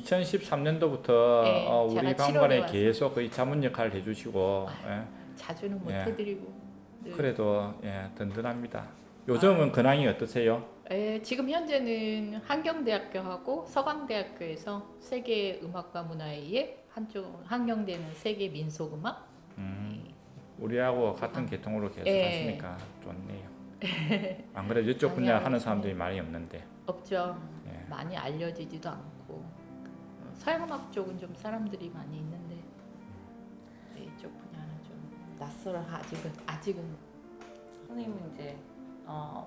2013년도부터 네, 우리 제가 7월에 박물관에 와서. 계속 거의 자문 역할을 해주시고 자주는 못 예. 해드리고 늘. 그래도 든든합니다. 요즘은 근황이 어떠세요? 지금 현재는 한경대학교하고 서강대학교에서 세계 음악과 문화회의 한쪽 한경대는 세계 민속음악. 우리하고 같은 아, 계통으로 계속 예. 하시니까 좋네요. 안 그래도 이쪽 분야 강의하고 하는 있습니다. 사람들이 많이 없는데. 없죠. 예. 많이 알려지지도 않고 서양음악 쪽은 좀 사람들이 많이 있는데 이쪽 분야는 좀 낯설어 아직은. 선생님은 이제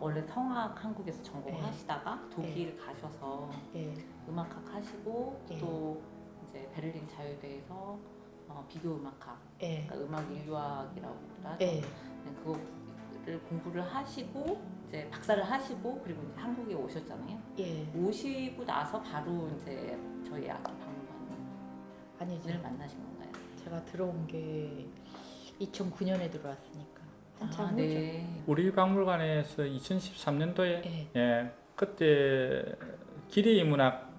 원래 성악 한국에서 전공하시다가 독일 가셔서 예. 음악학 하시고 예. 또 이제 베를린 자유대에서 비교 음악학, 예. 그러니까 음악 인류학이라고 하죠. 예. 네, 그거를 공부를 하시고 이제 박사를 하시고 그리고 이제 한국에 오셨잖아요. 예. 오시고 나서 바로 이제 저희 악기 박물관을 아니죠. 만나신 건가요? 제가 들어온 게 2009년에 들어왔으니까 한참 후죠. 네. 우리 박물관에서 2013년도에 예. 그때 기리 문학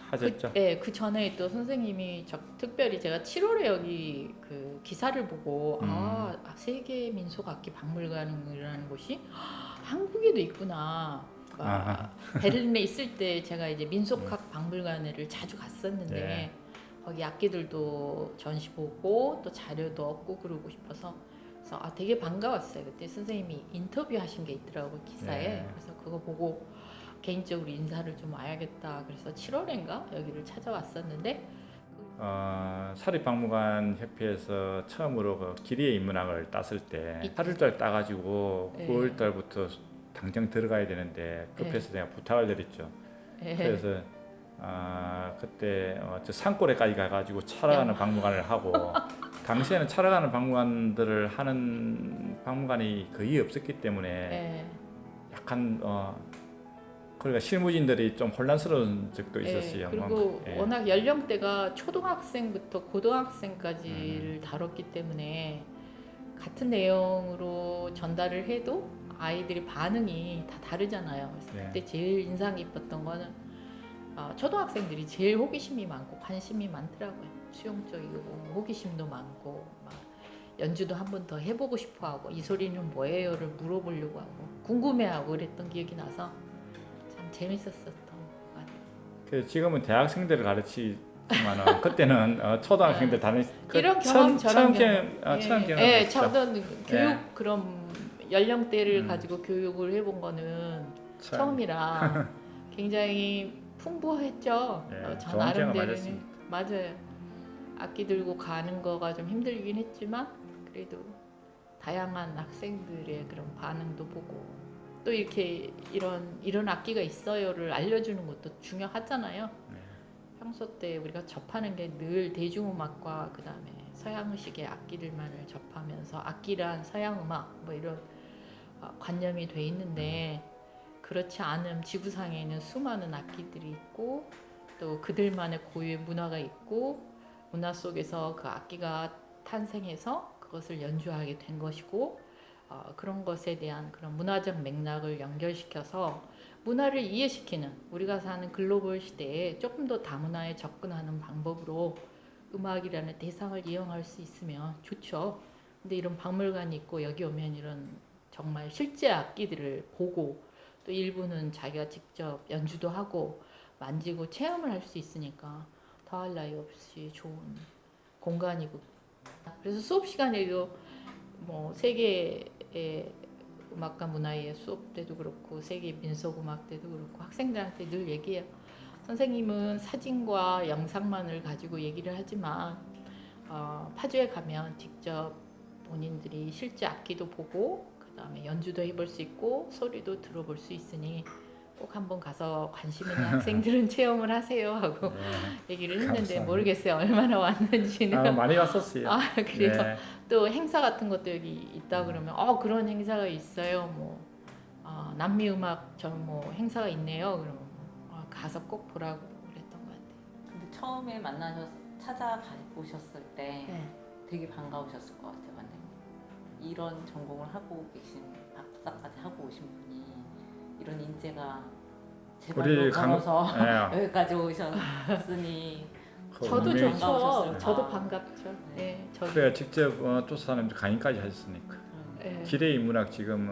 하셨죠? 그 전에 또 선생님이 특별히 제가 7월에 여기 그 기사를 보고 세계 민속 악기 박물관이라는 곳이 한국에도 있구나. 베를린에 있을 때 제가 이제 민속학 박물관을 자주 갔었는데 네. 거기 악기들도 전시 보고 또 자료도 얻고 그러고 싶어서 그래서 되게 반가웠어요. 그때 선생님이 인터뷰하신 게 있더라고요, 기사에. 네. 그래서 그거 보고 개인적으로 인사를 좀 와야겠다. 그래서 7월인가 여기를 찾아왔었는데 사립박물관 협회에서 처음으로 그 기리의 인문학을 땄을 때 8월달 따가지고 네. 9월달부터 당장 들어가야 되는데 급해서 내가 부탁을 드렸죠. 그래서 그때 저 산골에까지 가가지고 차라가는 박물관을 하고 당시에는 차라가는 박물관들을 하는 박물관이 거의 없었기 때문에 약간 그러니까 실무진들이 좀 혼란스러운 적도 있었어요. 그리고 워낙 연령대가 초등학생부터 고등학생까지를 다뤘기 때문에 같은 내용으로 전달을 해도 아이들이 반응이 다 다르잖아요. 그래서 그때 제일 인상 깊었던 거는 초등학생들이 제일 호기심이 많고 관심이 많더라고요. 수용적이고 호기심도 많고 막 연주도 한 번 더 해보고 싶어하고 이 소리는 뭐예요를 물어보려고 하고 궁금해하고 그랬던 기억이 나서 참 재밌었었던 것 같아요. 그래서 지금은 대학생들을 가르치지만은 그때는 초등학생들 다른 이런 경험 저런 경험 처음 경험했죠. 저는 교육 그런 연령대를 가지고 교육을 해본 거는 처음이라 굉장히 풍부했죠. 저 좋은 경험 나름대로는 하셨습니다. 맞아요. 악기 들고 가는 거가 좀 힘들긴 했지만 그래도 다양한 학생들의 그런 반응도 보고 또 이렇게 이런 악기가 있어요를 알려주는 것도 중요하잖아요. 평소 때 우리가 접하는 게 늘 대중음악과 그 다음에 서양식의 악기들만을 접하면서 악기란 서양음악 뭐 이런 관념이 돼 있는데 그렇지 않은 지구상에는 수많은 악기들이 있고 또 그들만의 고유의 문화가 있고 문화 속에서 그 악기가 탄생해서 그것을 연주하게 된 것이고 그런 것에 대한 그런 문화적 맥락을 연결시켜서 문화를 이해시키는 우리가 사는 글로벌 시대에 조금 더 다문화에 접근하는 방법으로 음악이라는 대상을 이용할 수 있으면 좋죠. 근데 이런 박물관이 있고 여기 오면 이런 정말 실제 악기들을 보고 또 일부는 자기가 직접 연주도 하고 만지고 체험을 할 수 있으니까 더할 나위 없이 좋은 공간이고 그래서 수업 시간에도 뭐 세계의 음악과 문화의 수업 때도 그렇고 세계 민속 음악 때도 그렇고 학생들한테 늘 얘기해요. 선생님은 사진과 영상만을 가지고 얘기를 하지만 파주에 가면 직접 본인들이 실제 악기도 보고 그 다음에 연주도 해볼 수 있고 소리도 들어볼 수 있으니 꼭 한번 가서 관심 있는 학생들은 체험을 하세요 하고 얘기를 했는데 감사합니다. 모르겠어요. 얼마나 왔는지는. 많이 왔었어요. 그래요? 또 행사 같은 것도 여기 있다 그러면 그런 행사가 있어요. 뭐 남미 음악 뭐 행사가 있네요. 그러면 가서 꼭 보라고 그랬던 것 같아요. 근데 처음에 찾아보셨을 때 되게 반가우셨을 것 같아요, 완전히. 이런 전공을 하고 계신 박사까지 하고 오신 분이 이런 인재가 제발로 우리 강- 걸어서 예. 여기까지 오셨으니 그 저도 운명이- 좋죠. 반가우셨어요. 저도 아. 반갑죠. 네, 저도. 그래 직접 쫓아다니면서 강의까지 하셨으니까. 네. 기레 인문학 지금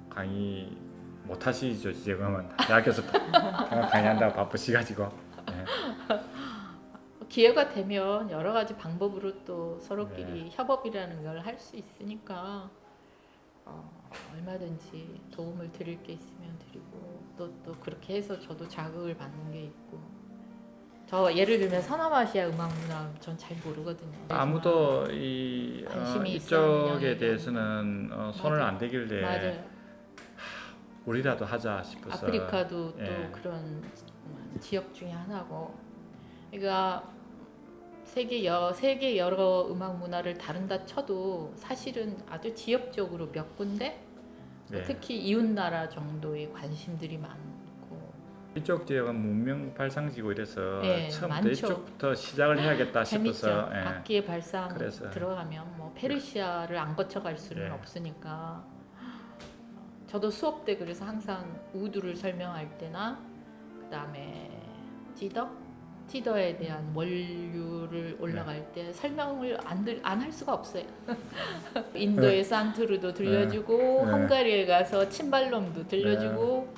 강의 못 하시죠 지금은 대학에서 강의한다고 바쁘시가지고. 예. 기회가 되면 여러 가지 방법으로 또 서로끼리 네. 협업이라는 걸 할 수 있으니까 얼마든지 도움을 드릴 게 있으면 드리고 또 그렇게 해서 저도 자극을 받는 게 있고 저 예를 들면 서남아시아 음악 문화 전 잘 모르거든요. 아무도 이 관심이 이쪽에 있어요, 대해서는 손을 맞아요. 안 대길래 맞아요. 우리라도 하자 싶어서. 아프리카도 또 예. 그런 지역 중에 하나고, 그러니까 세계 여러 음악 문화를 다룬다 쳐도 사실은 아주 지역적으로 몇 군데, 네. 특히 이웃 나라 정도의 관심들이 많고. 이쪽 지역은 문명 발상지고 이래서 예, 처음부터 많죠. 이쪽부터 시작을 해야겠다 재밌죠. 싶어서. 예. 악기의 발상 그래서. 들어가면 뭐 페르시아를 안 거쳐갈 수는 예. 없으니까. 저도 수업 때 그래서 항상 우드를 설명할 때나 그다음에 티더에 대한 원류를 올라갈 때 설명을 안 할 수가 없어요. 인도의 산투르도 들려주고 네. 헝가리에 가서 침발롬도 들려주고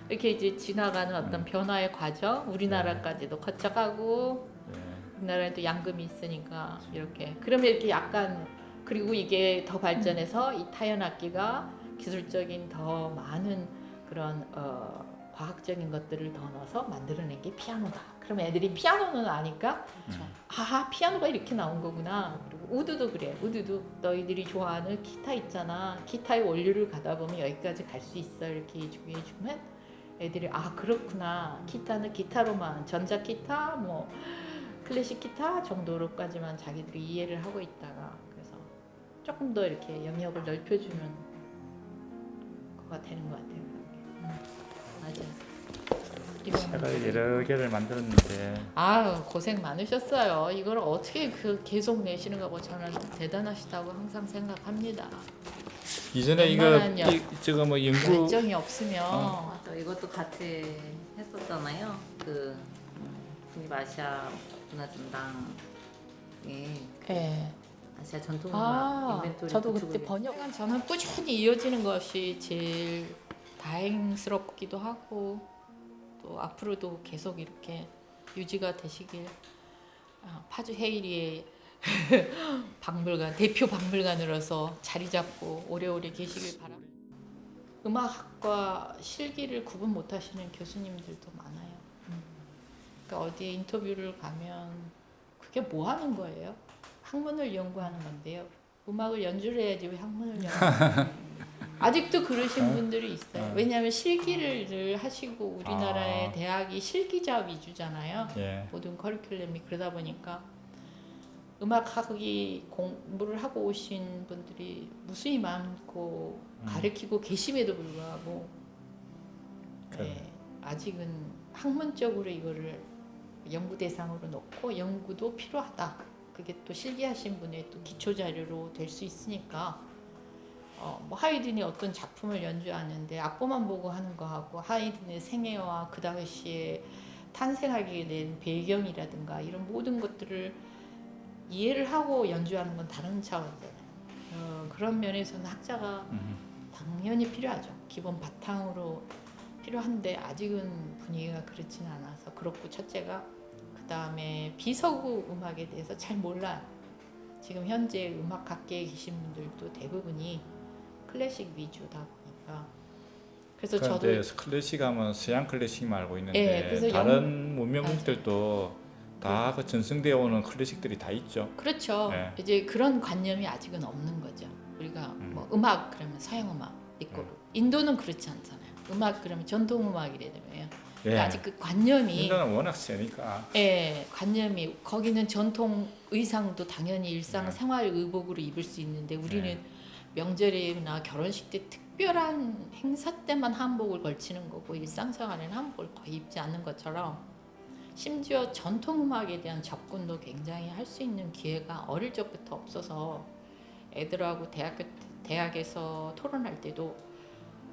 이렇게 이제 지나가는 어떤 변화의 과정, 우리나라까지도 거쳐가고 예. 우리나라에도 양금이 있으니까 이렇게 그러면 이렇게 약간, 그리고 이게 더 발전해서 이 타연 악기가 기술적인 더 많은 그런 과학적인 것들을 더 넣어서 만들어낸 게 피아노다. 그럼 애들이 피아노는 아니까 아 피아노가 이렇게 나온 거구나. 그리고 우드도 그래. 우드도 너희들이 좋아하는 기타 있잖아. 기타의 원료를 가다 보면 여기까지 갈 수 있어. 이렇게 해주면 애들이 아 그렇구나. 기타는 기타로만 전자 기타 뭐 클래식 기타 정도로까지만 자기들이 이해를 하고 있다가 그래서 조금 더 이렇게 영역을 넓혀주는 거가 되는 것 같아요. 맞아요. 제가 여러 개를 만들었는데 아 고생 많으셨어요. 이걸 어떻게 계속 내시는가 저는 대단하시다고 항상 생각합니다. 이전에 이거 웬만한 지금 뭐 연구 열정이 없으면 맞아, 이것도 같이 했었잖아요. 그 북미아시아 문화전당에 예. 아시아 전통음악 아 인벤토리 저도 구축을 그때 번역한 저는 꾸준히 이어지는 것이 제일 다행스럽기도 하고 또 앞으로도 계속 이렇게 유지가 되시길 파주 헤이리의 박물관 대표 박물관으로서 자리 잡고 오래오래 계시길 바랍니다. 음악학과 실기를 구분 못하시는 교수님들도 많아요. 그러니까 어디에 인터뷰를 가면 그게 뭐 하는 거예요? 학문을 연구하는 건데요. 음악을 연주를 해야지 왜 학문을 연구해요? 아직도 그러신 분들이 있어요. 왜냐하면 실기를 하시고 우리나라의 대학이 실기자 위주잖아요. 예. 모든 커리큘럼이 그러다 보니까 음악학이 공부를 하고 오신 분들이 무수히 많고 가르치고 계심에도 불구하고 아직은 학문적으로 이거를 연구 대상으로 놓고 연구도 필요하다. 그게 또 실기하신 분의 또 기초 자료로 될 수 있으니까 뭐 하이든이 어떤 작품을 연주하는데 악보만 보고 하는 거하고 하이든의 생애와 그 당시에 탄생하게 된 배경이라든가 이런 모든 것들을 이해를 하고 연주하는 건 다른 차원이잖아요. 그런 면에서는 학자가 당연히 필요하죠. 기본 바탕으로 필요한데 아직은 분위기가 그렇지는 않아서 그렇고 첫째가 그 다음에 비서구 음악에 대해서 잘 몰라요. 지금 현재 음악학계에 계신 분들도 대부분이 클래식 위주다 보니까 그래서 저도 클래식 하면 서양 클래식만 알고 있는데 예, 그래서 다른 문명들도 다 그 전승되어 오는 클래식들이 다 있죠. 그렇죠. 네. 이제 그런 관념이 아직은 없는 거죠. 우리가 뭐 음악 그러면 서양 음악 있고 인도는 그렇지 않잖아요. 음악 그러면 전통 음악이래요. 예. 아직 그 관념이 인도는 워낙 세니까. 관념이 거기는 전통 의상도 당연히 일상생활 의복으로 입을 수 있는데 우리는 명절이나 결혼식 때 특별한 행사 때만 한복을 걸치는 거고 일상생활에는 한복을 거의 입지 않는 것처럼 심지어 전통 음악에 대한 접근도 굉장히 할 수 있는 기회가 어릴 적부터 없어서 애들하고 대학에서 토론할 때도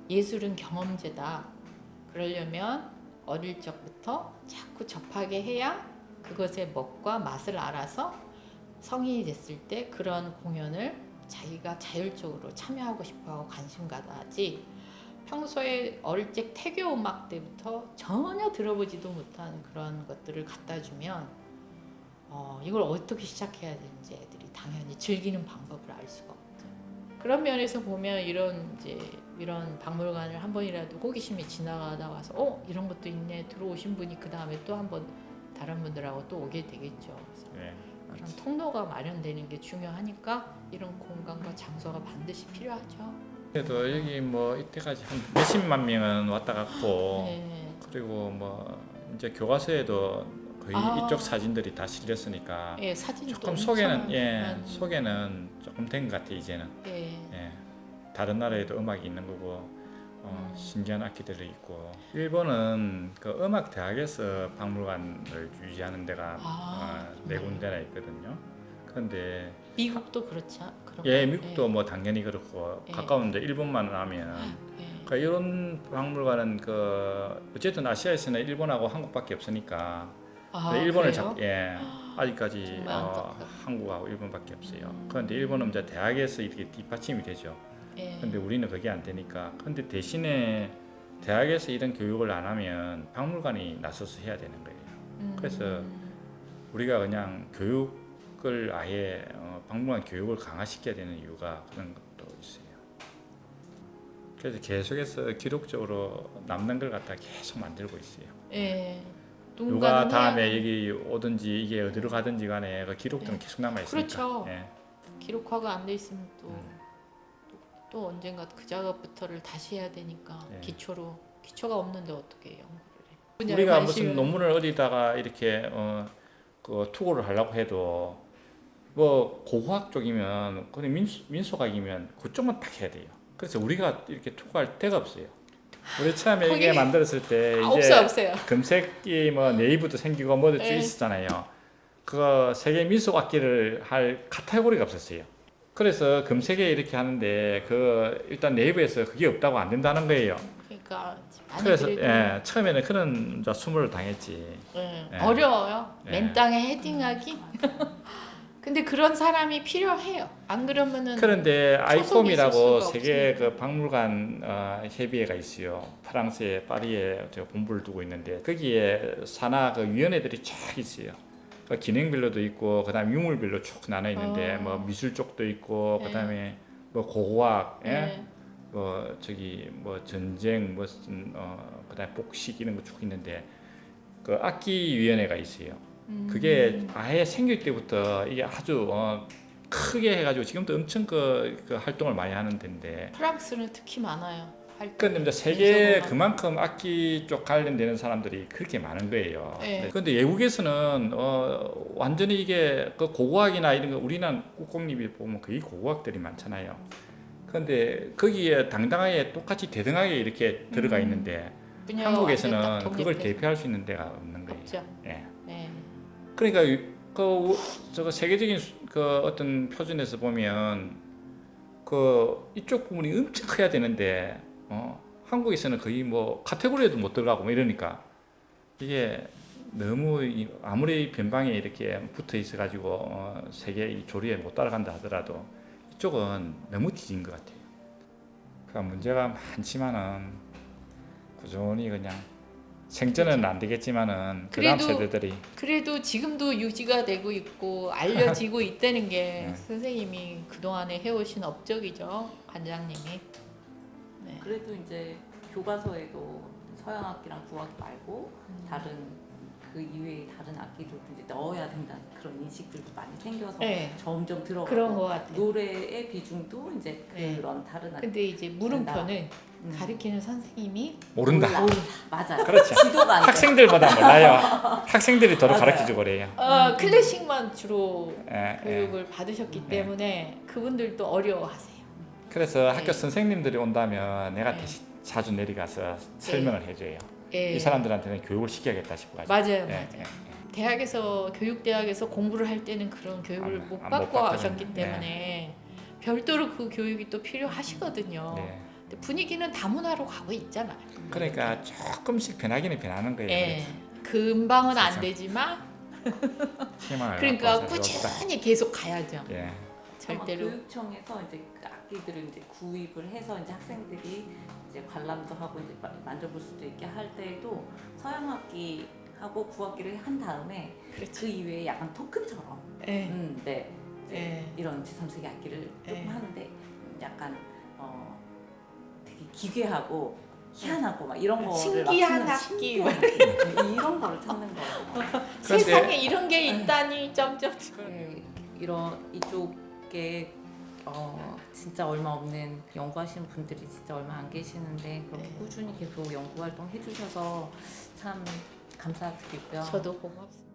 예술은 경험제다. 그러려면 어릴 적부터 자꾸 접하게 해야 그것의 멋과 맛을 알아서 성인이 됐을 때 그런 공연을 자기가 자율적으로 참여하고 싶어하고 관심 가다하지 평소에 어릴 적 태교 음악 때부터 전혀 들어보지도 못한 그런 것들을 갖다 주면 이걸 어떻게 시작해야 되는지 애들이 당연히 즐기는 방법을 알 수가 없죠. 그런 면에서 보면 이런 박물관을 한 번이라도 호기심이 지나가다 와서 이런 것도 있네 들어오신 분이 그 다음에 또 한 번 다른 분들하고 또 오게 되겠죠. 그래서 네. 그런 통로가 마련되는 게 중요하니까 이런 공간과 장소가 반드시 필요하죠. 그래도 여기 뭐 이때까지 한 몇십만 명은 왔다 갔고 네. 그리고 뭐 이제 교과서에도 거의 이쪽 사진들이 다 실렸으니까 예, 사진도 조금 엄청 소개는 소개는 조금 된 것 같아 이제는. 예. 예. 다른 나라에도 음악이 있는 거고 신기한 악기들이 있고 일본은 그 음악 대학에서 박물관을 유지하는 데가 네 군데나 있거든요. 그런데 미국도 그렇죠. 예, 미국도 뭐 당연히 그렇고 예. 가까운데 일본만 하면 예. 그러니까 이런 박물관은 그 어쨌든 아시아에서는 일본하고 한국밖에 없으니까 일본을 그래요? 아직까지 정말 안타깝다. 한국하고 일본밖에 없어요. 그런데 일본은 이제 대학에서 이렇게 뒷받침이 되죠. 예. 근데 우리는 그게 안 되니까. 근데 대신에 대학에서 이런 교육을 안 하면 박물관이 나서서 해야 되는 거예요. 그래서 우리가 그냥 교육을 아예 박물관 교육을 강화시켜야 되는 이유가 그런 것도 있어요. 그래서 계속해서 기록적으로 남는 걸 갖다 계속 만들고 있어요. 예. 누가 누군가는 다음에 해야 여기 오든지 이게 어디로 가든지 간에 그 기록들은 계속 남아 있으니까. 그렇죠. 예. 기록화가 안 돼 있으면 또 언젠가 그 작업부터를 다시 해야 되니까 예. 기초가 없는데 어떻게 연구를 해? 우리가 무슨 논문을 어디다가 이렇게 그 투고를 하려고 해도 뭐 고고학 쪽이면 그냥 민속학이면 그쪽만 딱 해야 돼요. 그래서 우리가 이렇게 투고할 데가 없어요. 우리 처음에 거기- 이게 만들었을 때 이제 없어요. 금색이 뭐 네이버도 생기고 뭐도 쭉 예. 있었잖아요. 그 세계 민속악기를 할 카테고리가 없었어요. 그래서 금색에 이렇게 하는데 그 일단 네이버에서 그게 없다고 안 된다는 거예요. 그러니까 많이 그래서 그래도 처음에는 그런 수모를 당했지. 예. 예. 어려워요. 예. 맨 땅에 헤딩하기. 근데 그런 사람이 필요해요. 안 그러면은 그런데 있을 아이콤이라고 수가 세계 없으니까. 그 박물관 협의회가 있어요. 프랑스의 파리에 제가 본부를 두고 있는데 거기에 산하 그 위원회들이 쫙 있어요. 그 기능별로도 있고 그다음 유물별로 쭉 나눠 있는데 뭐 미술 쪽도 있고 네. 그다음에 뭐 고고학, 예. 뭐 저기 뭐 전쟁 무슨 그다음 복식 이런 거 쭉 있는데 그 악기 위원회가 있어요. 그게 아예 생길 때부터 이게 아주 크게 해가지고 지금도 엄청 그 활동을 많이 하는 데인데. 프랑스는 특히 많아요. 그런데 이제 세계 그만큼 악기 쪽 관련되는 사람들이 그렇게 많은 거예요. 네. 그런데 외국에서는 완전히 이게 그 고고학이나 이런 거 우리는 국공립이 보면 거의 고고학들이 많잖아요. 그런데 거기에 당당하게 똑같이 대등하게 이렇게 들어가 있는데 분야가 한국에서는 완전 딱 그걸 독립돼서. 대표할 수 있는 데가 없는 거예요. 없죠. 예. 예. 그러니까 저거 세계적인 그 어떤 표준에서 보면 그 이쪽 부분이 엄청 커야 되는데 한국에서는 거의 뭐 카테고리에도 못 들어가고 뭐 이러니까 이게 너무 아무리 변방에 이렇게 붙어 있어 가지고 세계 이 조리에 못 따라간다 하더라도 이쪽은 너무 뒤진 것 같아요. 그러니까 문제가 많지만은 꾸준히 그냥 생전은 안 되겠지만은 그다음 그래도 세대들이 그래도 지금도 유지가 되고 있고 알려지고 있다는 게 네. 선생님이 그동안에 해오신 업적이죠. 관장님이. 네. 그래도 이제 교과서에도 서양 악기랑 국악 말고 다른 그 이외의 다른 악기들도 이제 넣어야 된다는 그런 인식들도 많이 생겨서 네. 점점 들어가고 그런 것 같아요. 노래의 비중도 이제 네. 그런 다른 악기 근데 이제 물음표는 음. 가르치는 선생님이 모른다. 몰라. 맞아요. 그렇죠. 지도가 안 돼. 학생들보다 몰라요. 학생들이 더러 맞아요. 가르치고 그래요. 클래식만 주로 예, 예. 교육을 받으셨기 때문에 그분들도 어려워하세요. 그래서 학교 네. 선생님들이 온다면 내가 네. 대신 자주 내려가서 설명을 해줘요. 예. 이 사람들한테는 교육을 시켜야겠다 싶어가지고. 맞아요, 예, 맞아요. 예. 대학에서 교육대학에서 공부를 할 때는 그런 교육을 안 못 받거든요. 받고 하셨기 네. 때문에 별도로 그 교육이 또 필요하시거든요. 네. 분위기는 다문화로 가고 있잖아요. 그러니까 조금씩 변하기는 변하는 거예요. 예. 금방은 안 세상. 되지만 희망을 그러니까 갖고 있어서 꾸준히 계속 가야죠. 예. 절대로. 교육청에서 이제 그 악기들을 이제 구입을 해서 이제 학생들이 이제 관람도 하고 이제 만져볼 수도 있게 할 때에도 서양 악기하고 구악기를 한 다음에 그 이외에 약간 토큰처럼 예. 네 이제 예. 이런 제3세계 악기를 조금 예. 하는데 약간 되게 기괴하고 희한하고 막 이런 거를 신기한 막 악기. 신기한 악기. 이런 거를 찾는 거예요. 세상에 이런 게 있다니 점점. 네, 이런 이쪽에 진짜 얼마 없는 연구하시는 분들이 진짜 얼마 안 계시는데 그렇게 네. 꾸준히 계속 연구 활동 해주셔서 참 감사드리고요. 저도 고맙습니다.